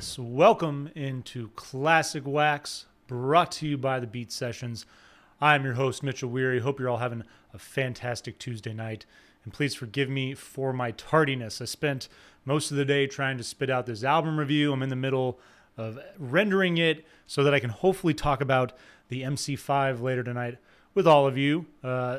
Yes, welcome into Classic Wax, brought to you by the Beat Sessions. I'm your host, Mitchell Weary. Hope you're all having a fantastic Tuesday night. And please forgive me for my tardiness. I spent most of the day trying to spit out this album review. I'm in the middle of rendering it so that I can hopefully talk about the MC5 later tonight with all of you.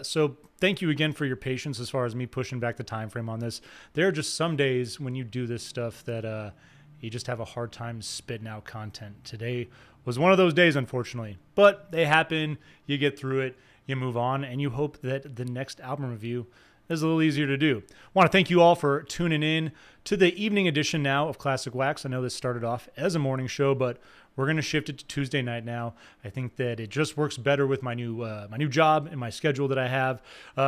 So thank you again for your patience as far as me pushing back the time frame on this. There are just some days when you do this stuff that you just have a hard time spitting out content. Today was one of those days, unfortunately. But they happen, you get through it, you move on, and you hope that the next album review is a little easier to do. I want to thank you all for tuning in to the evening edition now of Classic Wax. I know this started off as a morning show, but we're going to shift it to Tuesday night now. I think that it just works better with my new job and my schedule that I have.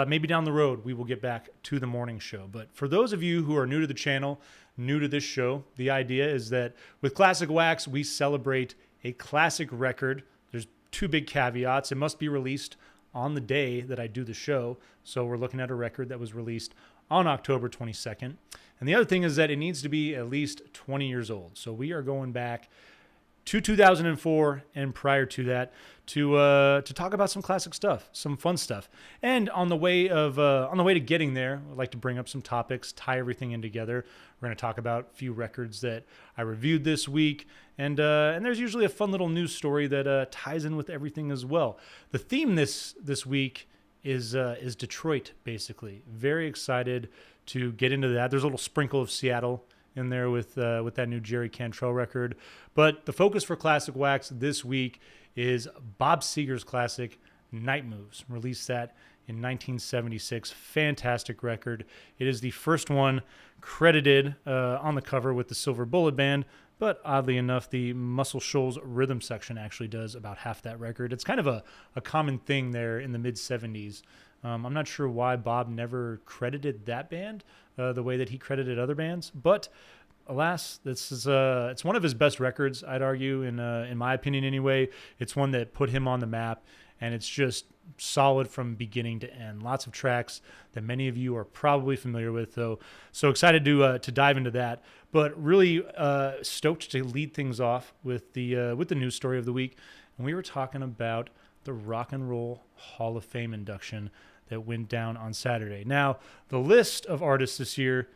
Maybe down the road we will get back to the morning show. But for those of you who are new to the channel, new to this show, the idea is that with Classic Wax, we celebrate a classic record. There's two big caveats. It must be released on the day that I do the show. So we're looking at a record that was released on October 22nd. And the other thing is that it needs to be at least 20 years old. So we are going back to 2004 and prior to that to talk about some classic stuff, some fun stuff. And on the way to getting there, I'd like to bring up some topics, tie everything in together. We're going to talk about a few records that I reviewed this week, and there's usually a fun little news story that ties in with everything as well. The theme this week is Detroit, basically. Very excited to get into that. There's a little sprinkle of Seattle in there with that new Jerry Cantrell record. But the focus for Classic Wax this week is Bob Seger's classic, Night Moves. Released that in 1976. Fantastic record. It is the first one credited on the cover with the Silver Bullet Band, but oddly enough, the Muscle Shoals rhythm section actually does about half that record. It's kind of a common thing there in the mid-70s. I'm not sure why Bob never credited that band the way that he credited other bands, but alas, this is it's one of his best records, I'd argue, in my opinion anyway. It's one that put him on the map, and it's just solid from beginning to end. Lots of tracks that many of you are probably familiar with, though. So excited to dive into that, but really stoked to lead things off with the news story of the week. And we were talking about the Rock and Roll Hall of Fame induction that went down on Saturday. Now, the list of artists this year,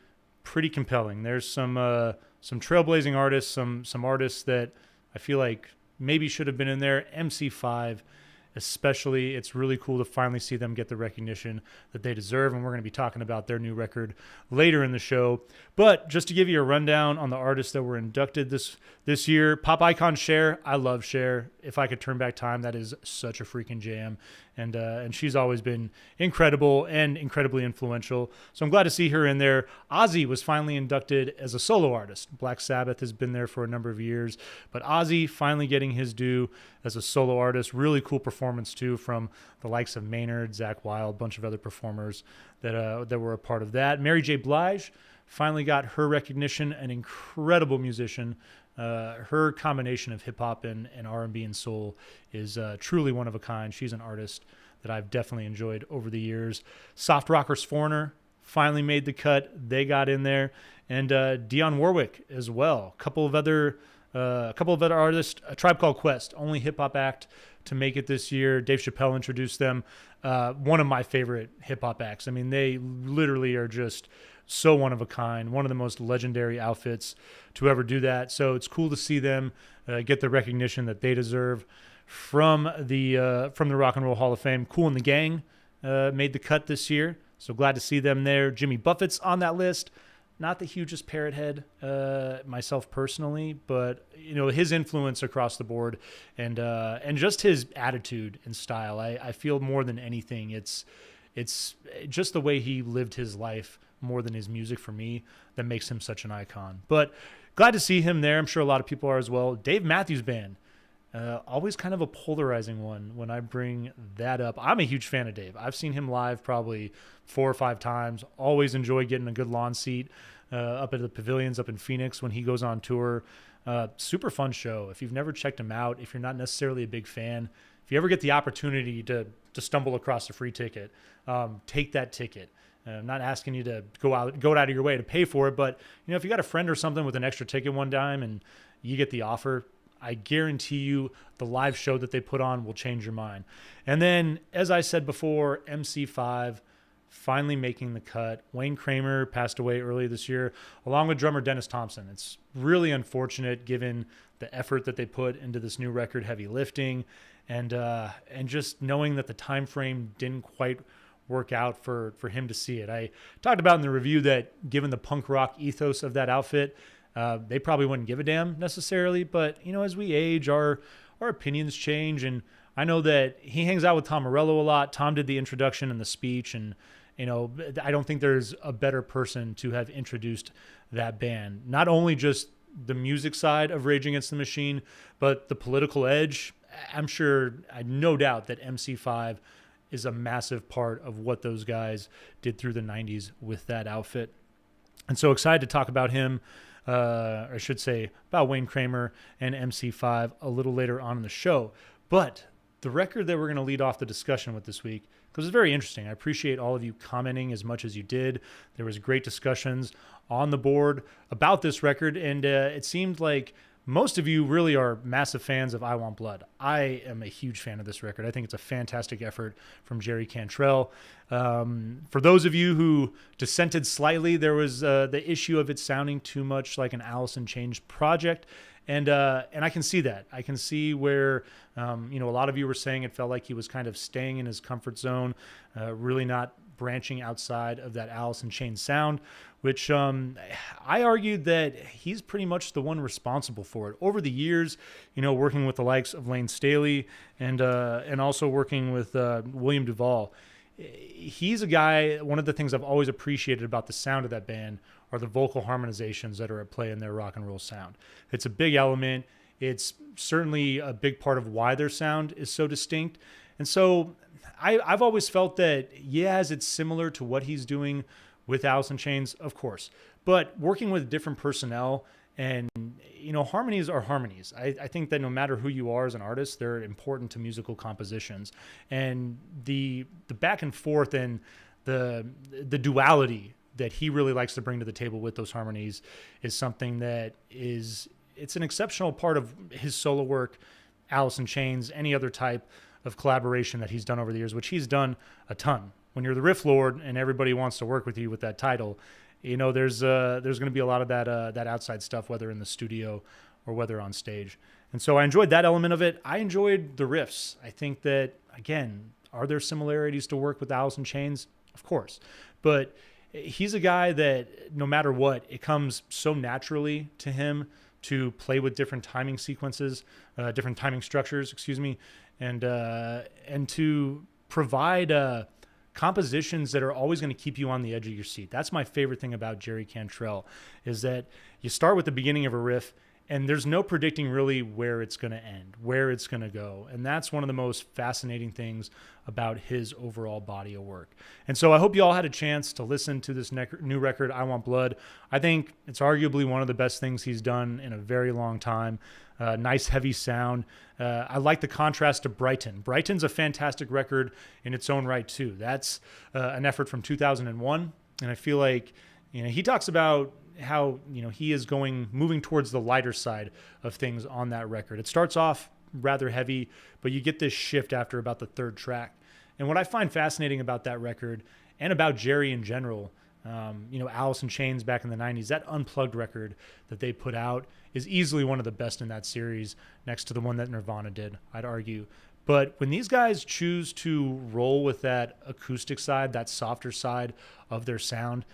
pretty compelling. There's some trailblazing artists, some artists that I feel like maybe should have been in there. MC5 especially. It's really cool to finally see them get the recognition that they deserve, and we're going to be talking about their new record later in the show. But just to give you a rundown on the artists that were inducted this year, pop icon Cher. I love Cher. If I could turn back time, that is such a freaking jam. And she's always been incredible and incredibly influential. So I'm glad to see her in there. Ozzy was finally inducted as a solo artist. Black Sabbath has been there for a number of years, but Ozzy finally getting his due as a solo artist. Really cool performance too from the likes of Maynard, Zakk Wylde, a bunch of other performers that were a part of that. Mary J. Blige finally got her recognition. An incredible musician. Her combination of hip-hop and R&B and soul is truly one of a kind. She's an artist that I've definitely enjoyed over the years. Soft Rockers Foreigner finally made the cut. They got in there. And Dionne Warwick as well. A couple of other artists. A Tribe Called Quest, only hip-hop act to make it this year. Dave Chappelle introduced them. One of my favorite hip-hop acts. I mean, they literally are just so one of a kind, one of the most legendary outfits to ever do that. So it's cool to see them get the recognition that they deserve from the Rock and Roll Hall of Fame. Kool and the Gang made the cut this year, so glad to see them there. Jimmy Buffett's on that list. Not the hugest Parrot head myself personally, but his influence across the board and just his attitude and style. I feel more than anything, it's just the way he lived his life more than his music for me that makes him such an icon. But glad to see him there. I'm sure a lot of people are as well. Dave Matthews Band, always kind of a polarizing one when I bring that up. I'm a huge fan of Dave. I've seen him live probably 4 or 5 times. Always enjoy getting a good lawn seat up at the pavilions up in Phoenix when he goes on tour. Super fun show. If you've never checked him out, if you're not necessarily a big fan, if you ever get the opportunity to stumble across a free ticket, take that ticket. I'm not asking you to go out of your way to pay for it, but if you got a friend or something with an extra ticket one time and you get the offer, I guarantee you the live show that they put on will change your mind. And then, as I said before, MC5 finally making the cut. Wayne Kramer passed away earlier this year, along with drummer Dennis Thompson. It's really unfortunate given the effort that they put into this new record, Heavy Lifting, and just knowing that the time frame didn't quite work out for him to see it. I talked about in the review that given the punk rock ethos of that outfit, they probably wouldn't give a damn necessarily, but as we age, our opinions change. And I know that he hangs out with Tom Morello a lot. Tom did the introduction and the speech, and I don't think there's a better person to have introduced that band. Not only just the music side of Rage Against the Machine, but the political edge. I'm sure, no doubt that MC5 is a massive part of what those guys did through the 90s with that outfit. And so excited to talk about him, or I should say about Wayne Kramer and MC5 a little later on in the show. But the record that we're going to lead off the discussion with this week, because it's very interesting. I appreciate all of you commenting as much as you did. There was great discussions on the board about this record, and it seemed like most of you really are massive fans of I Want Blood. I am a huge fan of this record. I think it's a fantastic effort from Jerry Cantrell. For those of you who dissented slightly, there was the issue of it sounding too much like an Alice in Chains project. And I can see that. I can see where, a lot of you were saying it felt like he was kind of staying in his comfort zone, really not branching outside of that Alice in Chains sound, which I argued that he's pretty much the one responsible for it. Over the years, working with the likes of Lane Staley and also working with William Duvall, he's a guy, one of the things I've always appreciated about the sound of that band are the vocal harmonizations that are at play in their rock and roll sound. It's a big element. It's certainly a big part of why their sound is so distinct. And so I've always felt that, yes, it's similar to what he's doing with Alice in Chains, of course, but working with different personnel and, harmonies are harmonies. I think that no matter who you are as an artist, they're important to musical compositions. And the back and forth and the duality that he really likes to bring to the table with those harmonies is something that it's an exceptional part of his solo work, Alice in Chains, any other type of collaboration that he's done over the years, which he's done a ton. When you're the riff lord and everybody wants to work with you with that title, there's going to be a lot of that outside stuff, whether in the studio or whether on stage. And so I enjoyed that element of it. I enjoyed the riffs. I think that, again, are there similarities to work with Alice in Chains? Of course. But he's a guy that no matter what, it comes so naturally to him to play with different timing sequences, different timing structures, and to provide compositions that are always going to keep you on the edge of your seat. That's my favorite thing about Jerry Cantrell, is that you start with the beginning of a riff and there's no predicting really where it's going to end, where it's going to go. And that's one of the most fascinating things about his overall body of work. And so I hope you all had a chance to listen to this new record, I Want Blood. I think it's arguably one of the best things he's done in a very long time. Nice heavy sound. I like the contrast to Brighton. Brighton's a fantastic record in its own right too. That's an effort from 2001. And I feel like, he talks about how, he is moving towards the lighter side of things on that record. It starts off rather heavy, but you get this shift after about the third track. And what I find fascinating about that record and about Jerry in general, Alice in Chains back in the 90s, that Unplugged record that they put out is easily one of the best in that series, next to the one that Nirvana did, I'd argue. But when these guys choose to roll with that acoustic side, that softer side of their sound,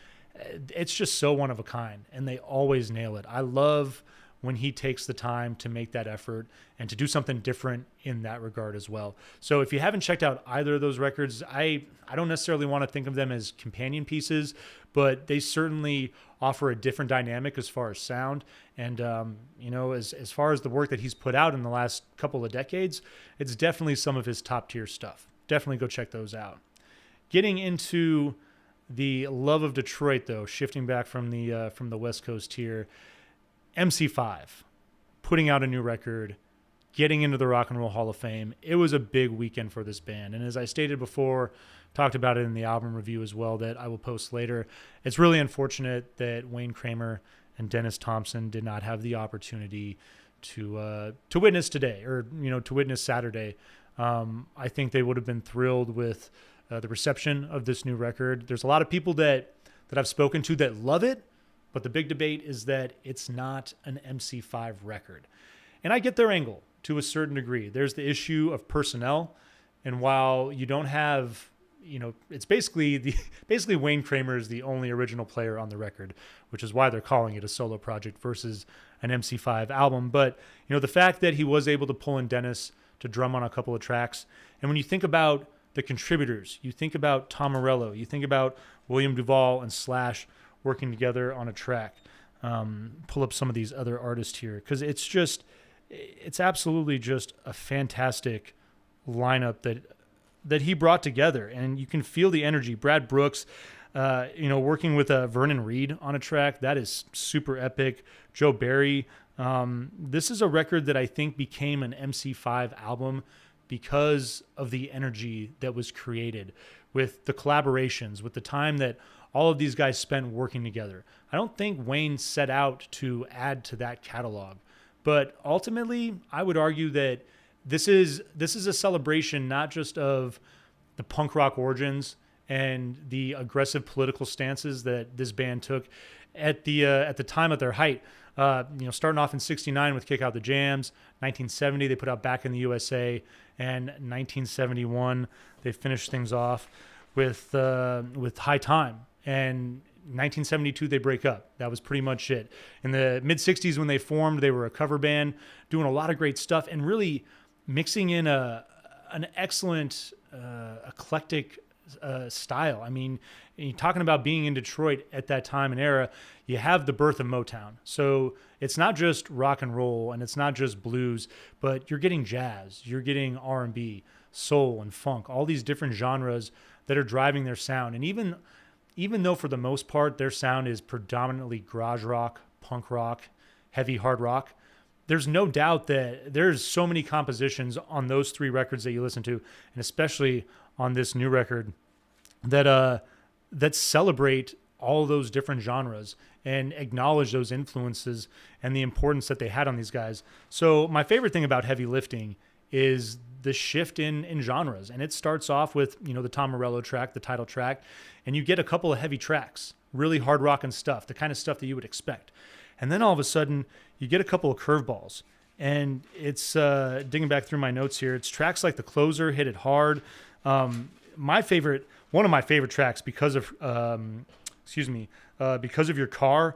it's just so one of a kind, and they always nail it. I love when he takes the time to make that effort and to do something different in that regard as well. So if you haven't checked out either of those records, I don't necessarily want to think of them as companion pieces, but they certainly offer a different dynamic as far as sound. And, as far as the work that he's put out in the last couple of decades, it's definitely some of his top tier stuff. Definitely go check those out. Getting into the love of Detroit, though, shifting back from the West Coast here, MC5 putting out a new record getting into the Rock and Roll Hall of Fame. It was a big weekend for this band. And as I stated before, talked about it in the album review as well that I will post later, it's really unfortunate that Wayne Kramer and Dennis Thompson did not have the opportunity to witness today, or to witness Saturday. I think they would have been thrilled with the reception of this new record. There's a lot of people that I've spoken to that love it, but the big debate is that it's not an MC5 record. And I get their angle to a certain degree. There's the issue of personnel, and while you don't have, it's basically Wayne Kramer is the only original player on the record, which is why they're calling it a solo project versus an MC5 album. But, the fact that he was able to pull in Dennis to drum on a couple of tracks, and when you think about the contributors, you think about Tom Morello, you think about William Duvall and Slash working together on a track. Pull up some of these other artists here, because it's absolutely just a fantastic lineup that he brought together, and you can feel the energy. Brad Brooks, working with Vernon Reid on a track, that is super epic. Joe Barry. This is a record that I think became an MC5 album because of the energy that was created with the collaborations, with the time that all of these guys spent working together. I don't think Wayne set out to add to that catalog. But ultimately, I would argue that this is a celebration not just of the punk rock origins and the aggressive political stances that this band took at the time of their height. Starting off in '69 with Kick Out the Jams, 1970 they put out Back in the USA, and 1971 they finished things off with High Time. And 1972 they break up. That was pretty much it. In the mid 60s when they formed, they were a cover band doing a lot of great stuff and really mixing in an excellent eclectic style. I mean, you're talking about being in Detroit at that time and era, you have the birth of Motown. So it's not just rock and roll and it's not just blues, but you're getting jazz, you're getting R&B, soul and funk, all these different genres that are driving their sound. And even though for the most part their sound is predominantly garage rock, punk rock, heavy hard rock, there's no doubt that there's so many compositions on those three records that you listen to, and especially on this new record, that celebrate all those different genres and acknowledge those influences and the importance that they had on these guys. So my favorite thing about Heavy Lifting is the shift in genres. And it starts off with, the Tom Morello track, the title track, and you get a couple of heavy tracks, really hard rockin' stuff, the kind of stuff that you would expect. And then all of a sudden you get a couple of curveballs, and it's digging back through my notes here. It's tracks like The Closer, Hit It Hard. One of my favorite tracks because of Your Car.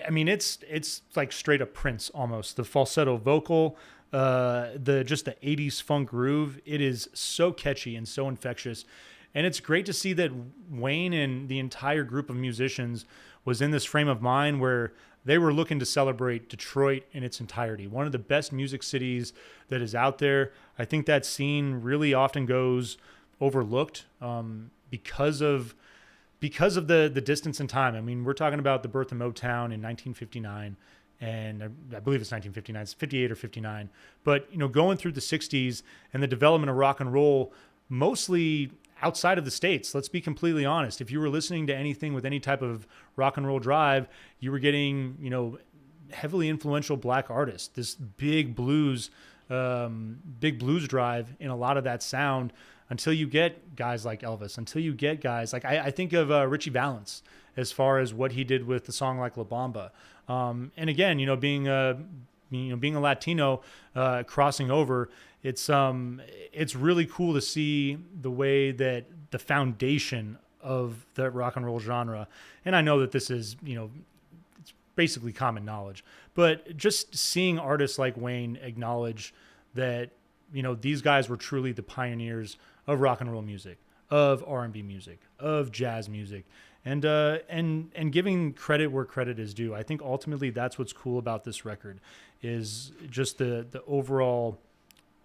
I mean, it's like straight up Prince almost. The falsetto vocal, the 80s funk groove. It is so catchy and so infectious. And it's great to see that Wayne and the entire group of musicians was in this frame of mind where they were looking to celebrate Detroit in its entirety. One of the best music cities that is out there. I think that scene really often goes overlooked because of the distance in time. I mean, we're talking about the birth of Motown in 1959, and I believe it's 1959, it's 58 or 59. But, going through the 60s and the development of rock and roll, mostly outside of the States, let's be completely honest. If you were listening to anything with any type of rock and roll drive, you were getting, heavily influential black artists, this big blues drive in a lot of that sound, until you get guys like Elvis, until you get guys like, I think of Richie Valens as far as what he did with the song like La Bamba. And again, being a Latino, crossing over, it's really cool to see the way that the foundation of the rock and roll genre. And I know that this is, it's basically common knowledge, but just seeing artists like Wayne acknowledge that, these guys were truly the pioneers of rock and roll music, of R&B music, of jazz music, and giving credit where credit is due. I think ultimately that's what's cool about this record, is just the overall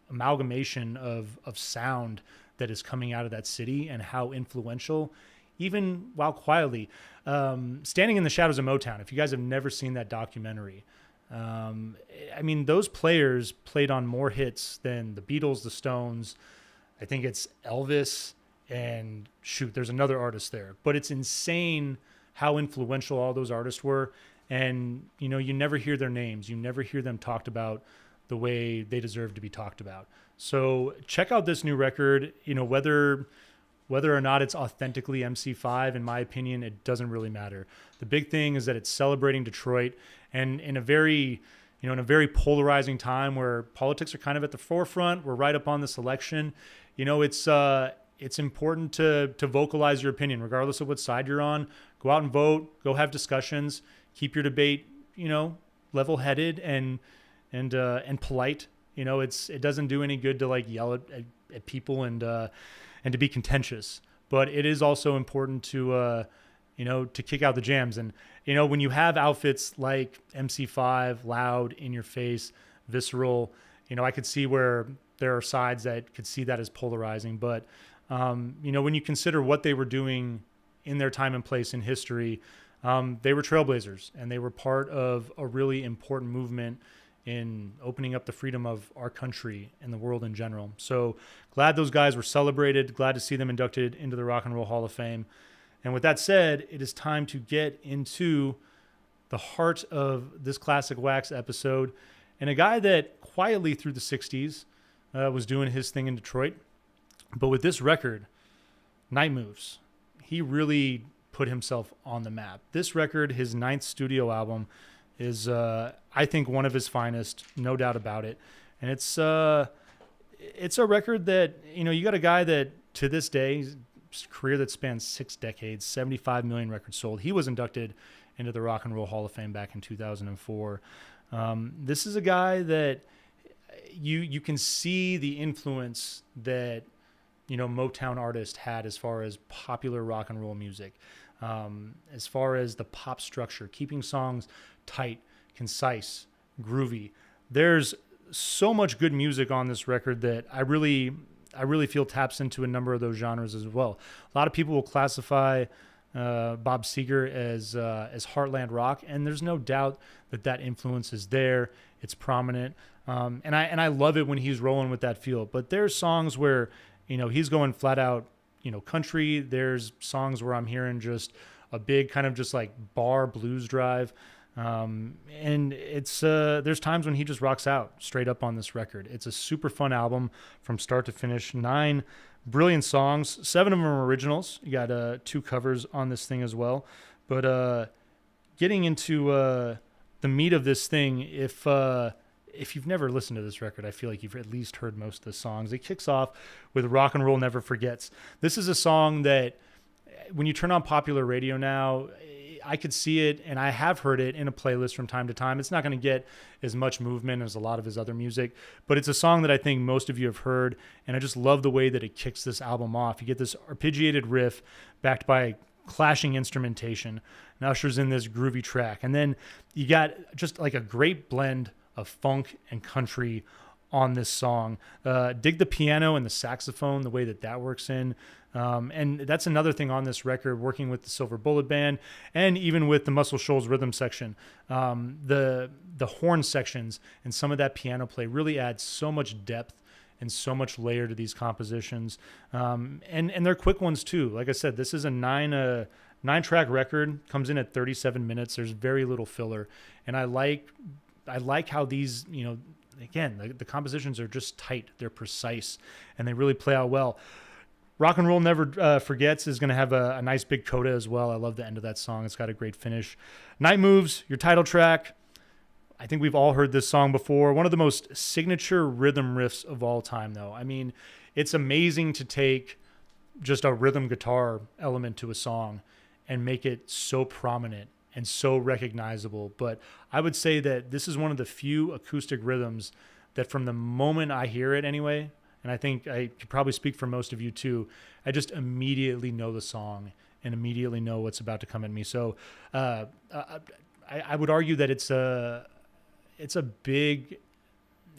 amalgamation of sound that is coming out of that city and how influential, even while quietly. Standing in the Shadows of Motown, if you guys have never seen that documentary, I mean, those players played on more hits than the Beatles, the Stones. I think it's Elvis, and shoot, there's another artist there. But it's insane how influential all those artists were. And, you know, you never hear their names. You never hear them talked about the way they deserve to be talked about. So check out this new record. You know, whether or not it's authentically MC5, in my opinion, it doesn't really matter. The big thing is that it's celebrating Detroit, and in a very polarizing time where politics are kind of at the forefront. We're right up on this election. You know, it's important to vocalize your opinion, regardless of what side you're on. Go out and vote. Go have discussions. Keep your debate, you know, level-headed and polite. You know, it doesn't do any good to like yell at people and to be contentious. But it is also important to to kick out the jams. And you know, when you have outfits like MC5, loud, in your face, visceral, you know, I could see where there are sides that could see that as polarizing. But you know, when you consider what they were doing in their time and place in history, they were trailblazers, and they were part of a really important movement in opening up the freedom of our country and the world in general. So glad those guys were celebrated. Glad to see them inducted into the Rock and Roll Hall of Fame. And with that said, it is time to get into the heart of this Classic Wax episode, and a guy that quietly through the 60s was doing his thing in Detroit. But with this record, Night Moves, he really put himself on the map. This record, his 9th studio album, is I think one of his finest, no doubt about it. And it's a record that, you know, you got a guy that to this day, his career that spans 6 decades, 75 million records sold. He was inducted into the Rock and Roll Hall of Fame back in 2004. This is a guy that you can see the influence that, you know, Motown artists had as far as popular rock and roll music, as far as the pop structure, keeping songs tight, concise, groovy. There's so much good music on this record that I really feel taps into a number of those genres as well. A lot of people will classify Bob Seger as heartland rock, and there's no doubt that influence is there. It's prominent, and I love it when he's rolling with that feel. But there's songs where, you know, he's going flat out, you know, country. There's songs where I'm hearing just a big kind of just like bar blues drive. And it's there's times when he just rocks out straight up on this record. It's a super fun album from start to finish. 9 brilliant songs, 7 of them are originals. You got 2 covers on this thing as well. But getting into the meat of this thing, if you've never listened to this record, I feel like you've at least heard most of the songs. It kicks off with Rock and Roll Never Forgets. This is a song that when you turn on popular radio now, I could see it, and I have heard it in a playlist from time to time. It's not going to get as much movement as a lot of his other music, but it's a song that I think most of you have heard, and I just love the way that it kicks this album off. You get this arpeggiated riff backed by clashing instrumentation, and ushers in this groovy track. And then you got just like a great blend of funk and country on this song. Dig the piano and the saxophone, the way that works in. And that's another thing on this record, working with the Silver Bullet Band and even with the Muscle Shoals rhythm section. The horn sections and some of that piano play really adds so much depth and so much layer to these compositions. And they're quick ones too. Like I said, this is a 9-track record, comes in at 37 minutes. There's very little filler. And I like how these, you know, again, the compositions are just tight. They're precise, and they really play out well. Rock and Roll Never Forgets is going to have a nice big coda as well. I love the end of that song. It's got a great finish. Night Moves, your title track. I think we've all heard this song before. One of the most signature rhythm riffs of all time, though. I mean, it's amazing to take just a rhythm guitar element to a song and make it so prominent and so recognizable. But I would say that this is one of the few acoustic rhythms that from the moment I hear it anyway, and I think I could probably speak for most of you too, I just immediately know the song and immediately know what's about to come at me. So I would argue that it's a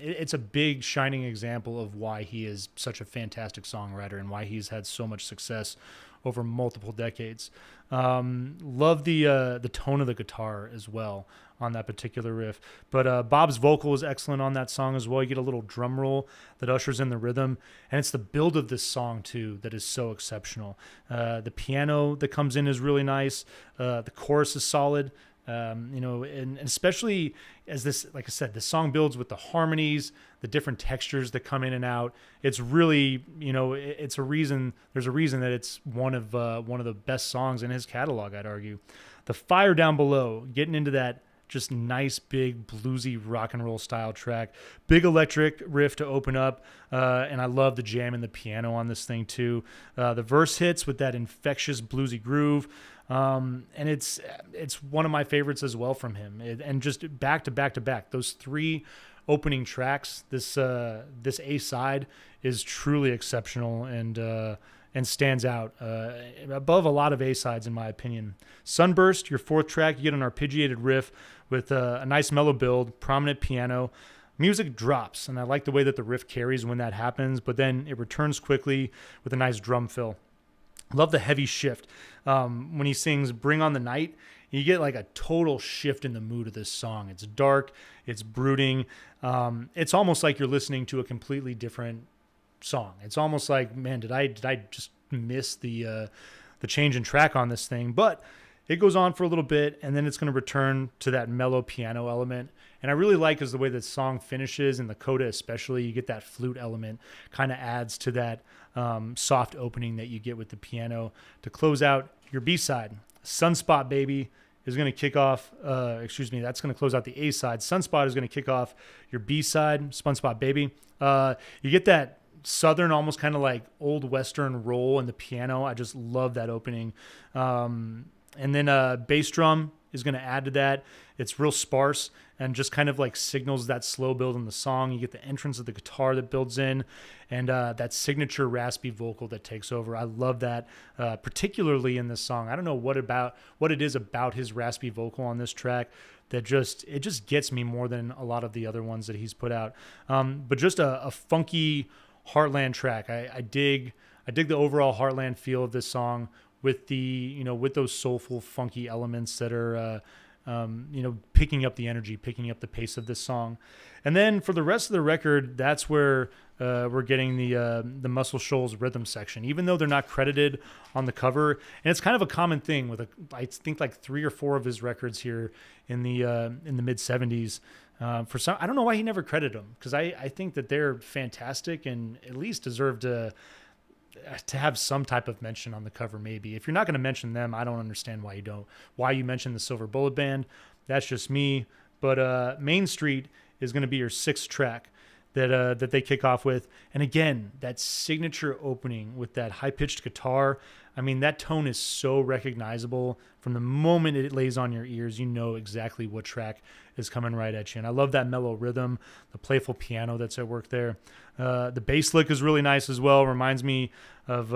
it's a big shining example of why he is such a fantastic songwriter and why he's had so much success over multiple decades. Love the tone of the guitar as well on that particular riff. But Bob's vocal is excellent on that song as well. You get a little drum roll that ushers in the rhythm, and it's the build of this song too that is so exceptional. The piano that comes in is really nice. The chorus is solid. And especially as this, like I said, the song builds with the harmonies, the different textures that come in and out. It's really, it's a reason. There's a reason that it's one of the best songs in his catalog, I'd argue. The Fire Down Below, getting into that just nice, big, bluesy rock and roll style track. Big electric riff to open up, and I love the jam and the piano on this thing too. The verse hits with that infectious bluesy groove, and it's one of my favorites as well from him. And just back to back to back, those three opening tracks, this A side is truly exceptional and stands out above a lot of A-sides in my opinion. Sunburst, your fourth track, you get an arpeggiated riff with a nice mellow build, prominent piano. Music drops, and I like the way that the riff carries when that happens, but then it returns quickly with a nice drum fill. Love the heavy shift. When he sings Bring on the Night, you get like a total shift in the mood of this song. It's dark, it's brooding. It's almost like you're listening to a completely different song. It's almost like, man, did I just miss the change in track on this thing? But it goes on for a little bit, and then it's going to return to that mellow piano element. And I really like is the way the song finishes, and the coda especially. You get that flute element, kind of adds to that soft opening that you get with the piano to close out your B-side. Sunspot Baby is going to kick off, that's going to close out the A-side. Sunspot is going to kick off your B-side, Sunspot Baby. You get that Southern, almost kind of like old Western roll in the piano. I just love that opening. And then bass drum is going to add to that. It's real sparse and just kind of like signals that slow build in the song. You get the entrance of the guitar that builds in, and that signature raspy vocal that takes over. I love that, particularly in this song. I don't know what it is about his raspy vocal on this track that just gets me more than a lot of the other ones that he's put out. But just a funky Heartland track. I dig the overall Heartland feel of this song with with those soulful, funky elements that are picking up the energy, picking up the pace of this song. And then for the rest of the record, that's where we're getting the Muscle Shoals rhythm section, even though they're not credited on the cover. And it's kind of a common thing with I think like 3 or 4 of his records here in the mid 70s. For some, I don't know why he never credited them, because I think that they're fantastic and at least deserve to have some type of mention on the cover. Maybe if you're not going to mention them, I don't understand why you don't. Why you mention the Silver Bullet Band? That's just me. But Main Street is going to be your 6th track that they kick off with, and again, that signature opening with that high-pitched guitar. I mean, that tone is so recognizable. From the moment it lays on your ears, you know exactly what track is coming right at you. And I love that mellow rhythm, the playful piano that's at work there. The bass lick is really nice as well. Reminds me of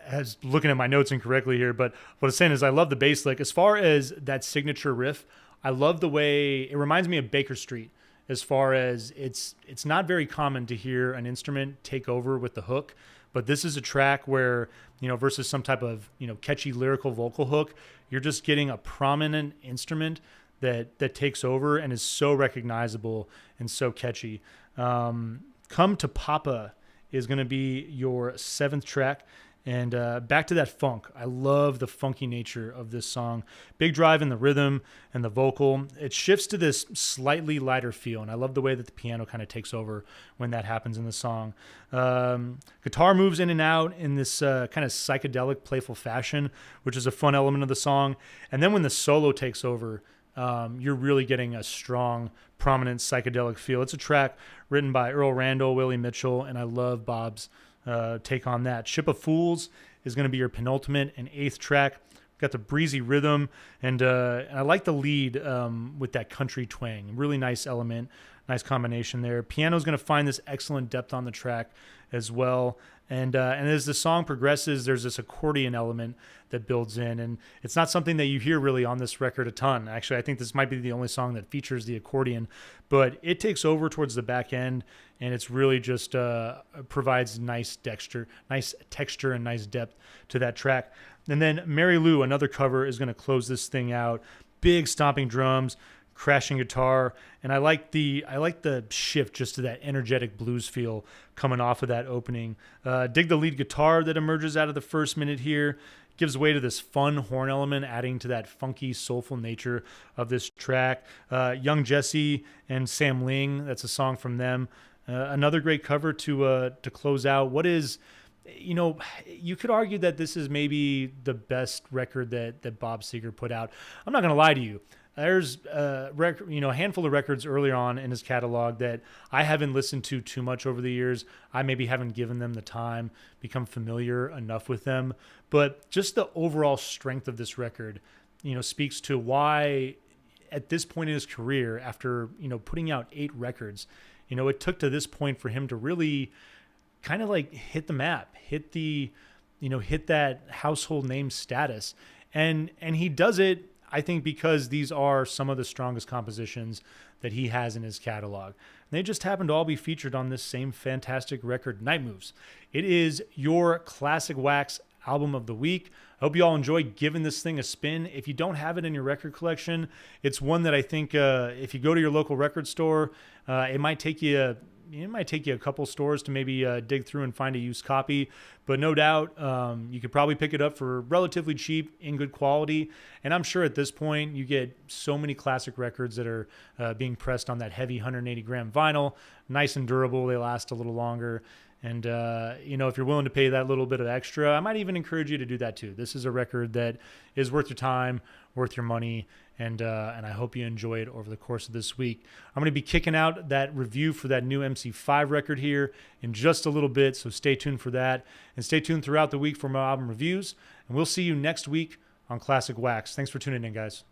as looking at my notes incorrectly here, but what I'm saying is I love the bass lick. As far as that signature riff, I love the way it reminds me of Baker Street. As far as it's not very common to hear an instrument take over with the hook, but this is a track where, versus some type of, catchy lyrical vocal hook, you're just getting a prominent instrument that takes over and is so recognizable and so catchy. Come to Papa is going to be your 7th track. And back to that funk. I love the funky nature of this song. Big drive in the rhythm and the vocal. It shifts to this slightly lighter feel, and I love the way that the piano kind of takes over when that happens in the song. Guitar moves in and out in this kind of psychedelic, playful fashion, which is a fun element of the song. And then when the solo takes over, you're really getting a strong, prominent psychedelic feel. It's a track written by Earl Randall, Willie Mitchell, and I love Bob's take on that. Ship of Fools is going to be your penultimate and 8th track. Got the breezy rhythm, and I like the lead with that country twang. Really nice element, nice combination there. Piano is going to find this excellent depth on the track as well. And as the song progresses, there's this accordion element that builds in, and it's not something that you hear really on this record a ton. Actually, I think this might be the only song that features the accordion, but it takes over towards the back end, and it's really just provides nice texture and nice depth to that track. And then Mary Lou, another cover, is going to close this thing out. Big stomping drums, crashing guitar, and I like the shift just to that energetic blues feel coming off of that opening. Dig the lead guitar that emerges out of the first minute here. Gives way to this fun horn element, adding to that funky, soulful nature of this track. Young Jesse and Sam Ling, that's a song from them. Another great cover to close out. What is, you could argue that this is maybe the best record that Bob Seger put out. I'm not going to lie to you. There's a handful of records earlier on in his catalog that I haven't listened to too much over the years. I maybe haven't given them the time, become familiar enough with them. But just the overall strength of this record, speaks to why at this point in his career, after, putting out 8 records, it took to this point for him to really kind of like hit the map, hit that household name status. And he does it, I think, because these are some of the strongest compositions that he has in his catalog. And they just happen to all be featured on this same fantastic record, Night Moves. It is your Classic Wax album of the week. I hope you all enjoy giving this thing a spin. If you don't have it in your record collection, it's one that I think if you go to your local record store, it might take you a couple stores to maybe dig through and find a used copy, but no doubt you could probably pick it up for relatively cheap in good quality. And I'm sure at this point you get so many classic records that are being pressed on that heavy 180 gram vinyl, nice and durable. They last a little longer. And, if you're willing to pay that little bit of extra, I might even encourage you to do that too. This is a record that is worth your time, worth your money, and I hope you enjoy it over the course of this week. I'm going to be kicking out that review for that new MC5 record here in just a little bit, so stay tuned for that. And stay tuned throughout the week for my album reviews, and we'll see you next week on Classic Wax. Thanks for tuning in, guys.